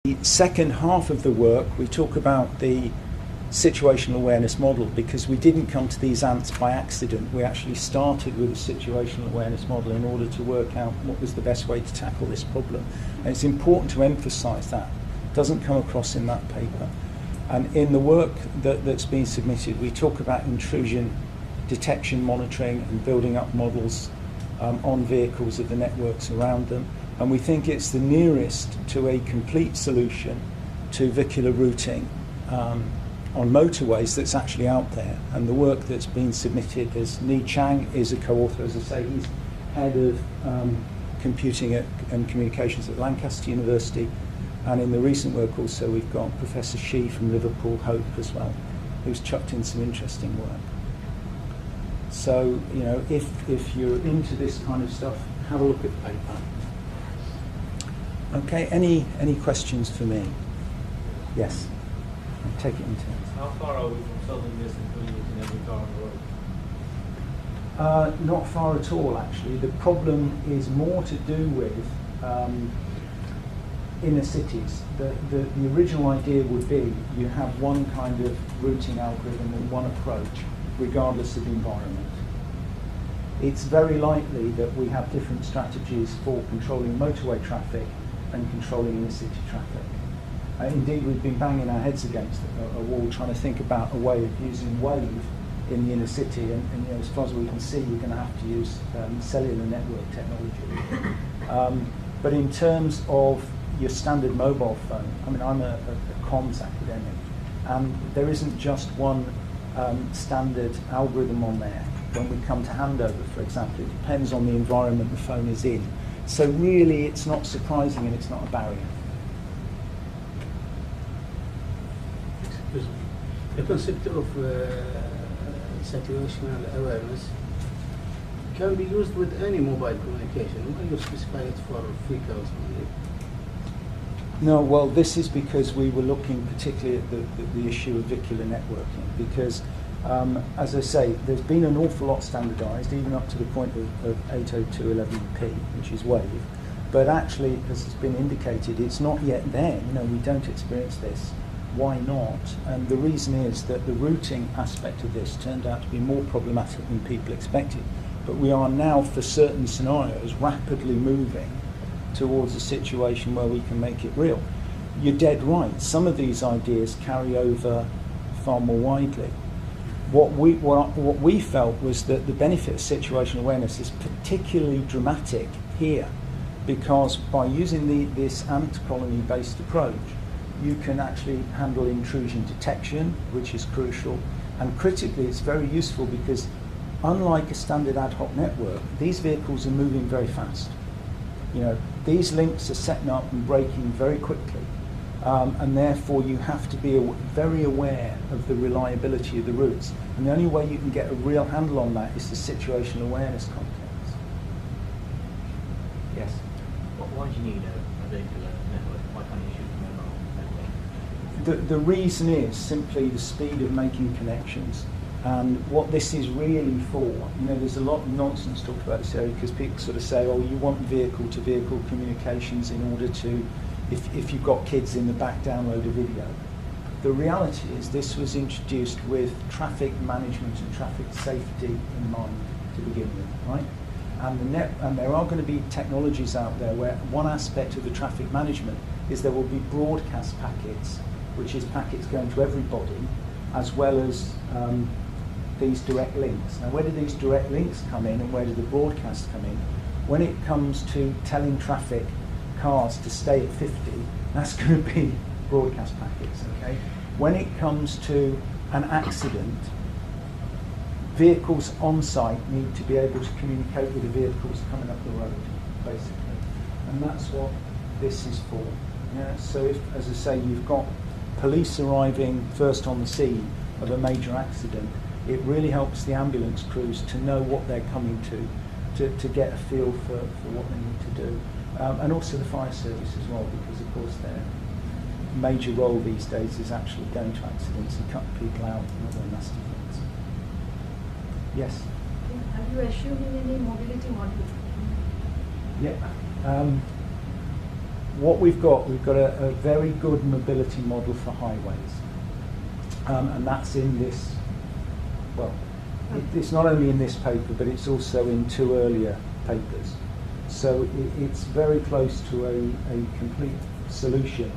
The second half of the work, we talk about the situational awareness model, because we didn't come to these ants by accident. We actually started with a situational awareness model in order to work out what was the best way to tackle this problem. And it's important to emphasise that. It doesn't come across in that paper. And in the work that's been submitted, we talk about intrusion detection, monitoring and building up models on vehicles of the networks around them. And we think it's the nearest to a complete solution to vehicular routing on motorways that's actually out there. And the work that's been submitted is Ni Chang is a co-author, as I say. He's head of computing and communications at Lancaster University. And in the recent work also we've got Professor Shi from Liverpool Hope as well, who's chucked in some interesting work. So, you know, if you're into this kind of stuff, have a look at the paper. Okay, any questions for me? Yes, I'll take it in turns. How far are we from solving this and putting it in every car on the road? Not far at all, actually. The problem is more to do with inner cities. The original idea would be you have one kind of routing algorithm and one approach, regardless of environment. It's very likely that we have different strategies for controlling motorway traffic and controlling inner city traffic. Indeed, we've been banging our heads against a wall trying to think about a way of using wave in the inner city, and you know, as far as we can see, we're going to have to use cellular network technology. But in terms of your standard mobile phone, I mean, I'm a comms academic, and there isn't just one standard algorithm on there. When we come to handover, for example, it depends on the environment the phone is in. So really, it's not surprising and it's not a barrier. Excuse me. The concept of situational awareness can be used with any mobile communication. Why you specify it for vehicles only? No, well, this is because we were looking particularly at the issue of vehicular networking, because as I say, there's been an awful lot standardised, even up to the point of 802.11p, which is Wave. But actually, as has been indicated, it's not yet there. You know, we don't experience this. Why not? And the reason is that the routing aspect of this turned out to be more problematic than people expected. But we are now, for certain scenarios, rapidly moving towards a situation where we can make it real. You're dead right. Some of these ideas carry over far more widely. What we felt was that the benefit of situational awareness is particularly dramatic here, because by using this ant colony-based approach, you can actually handle intrusion detection, which is crucial, and critically it's very useful because unlike a standard ad hoc network, these vehicles are moving very fast. You know, these links are setting up and breaking very quickly. And therefore you have to be very aware of the reliability of the routes. And the only way you can get a real handle on that is the situational awareness context. Yes? Why do you need a vehicular network? Why can't you shoot a mobile network? The reason is simply the speed of making connections. And what this is really for, you know, there's a lot of nonsense talked about this area because people sort of say, oh, you want vehicle-to-vehicle communications in order to, if you've got kids in the back, download a video. The reality is this was introduced with traffic management and traffic safety in mind to begin with, right? And there are going to be technologies out there where one aspect of the traffic management is there will be broadcast packets, which is packets going to everybody, as well as these direct links. Now, where do these direct links come in and where do the broadcasts come in? When it comes to telling traffic cars to stay at 50, that's going to be broadcast packets, okay? When it comes to an accident, vehicles on site need to be able to communicate with the vehicles coming up the road, basically. And that's what this is for. Yeah? So if, as I say, you've got police arriving first on the scene of a major accident, it really helps the ambulance crews to know what they're coming to get a feel for what they need to do. And also the fire service as well, because of course their major role these days is actually going to accidents and cutting people out and other nasty things. Yes? Are you assuming any mobility model? Yeah. what we've got a very good mobility model for highways, and that's in this. Well, it's not only in this paper, but it's also in 2 earlier papers. So it's very close to a complete solution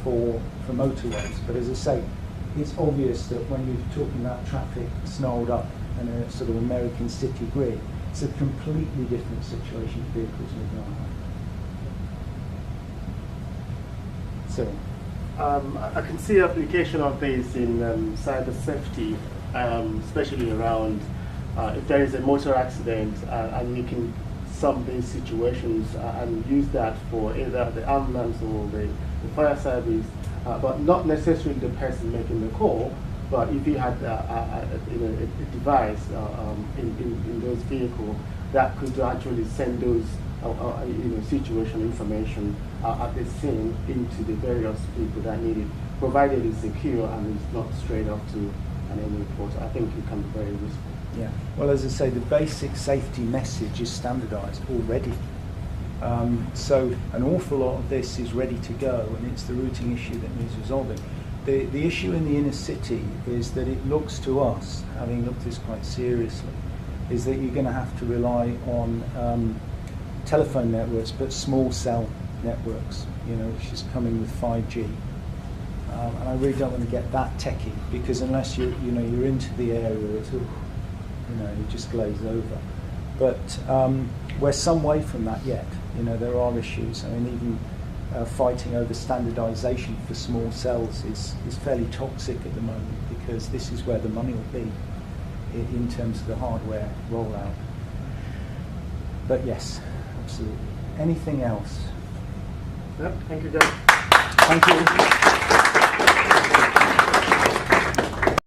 for motorways. But as I say, it's obvious that when you're talking about traffic snarled up in a sort of American city grid, it's a completely different situation for vehicles moving on. So, I can see application of this in cyber safety, especially around if there is a motor accident and you can solve these situations and use that for either the ambulance or the fire service, but not necessarily the person making the call. But if you had a device in those vehicles that could actually send those situational information at the scene into the various people that need it, provided it's secure and it's not straight up to an enemy port, I think it can be very useful. yeah. Well, as I say, the basic safety message is standardised already. So an awful lot of this is ready to go, and it's the routing issue that needs resolving. The issue in the inner city is that it looks to us, having looked at this quite seriously, is that you're going to have to rely on telephone networks, but small cell networks, which is coming with 5G. And I really don't want to get that techie, because unless you're into the area, it's you just glaze over. But we're some way from that yet. There are issues. I mean, even fighting over standardisation for small cells is fairly toxic at the moment, because this is where the money will be in terms of the hardware rollout. But yes, absolutely. Anything else? Yep, thank you, guys. Thank you.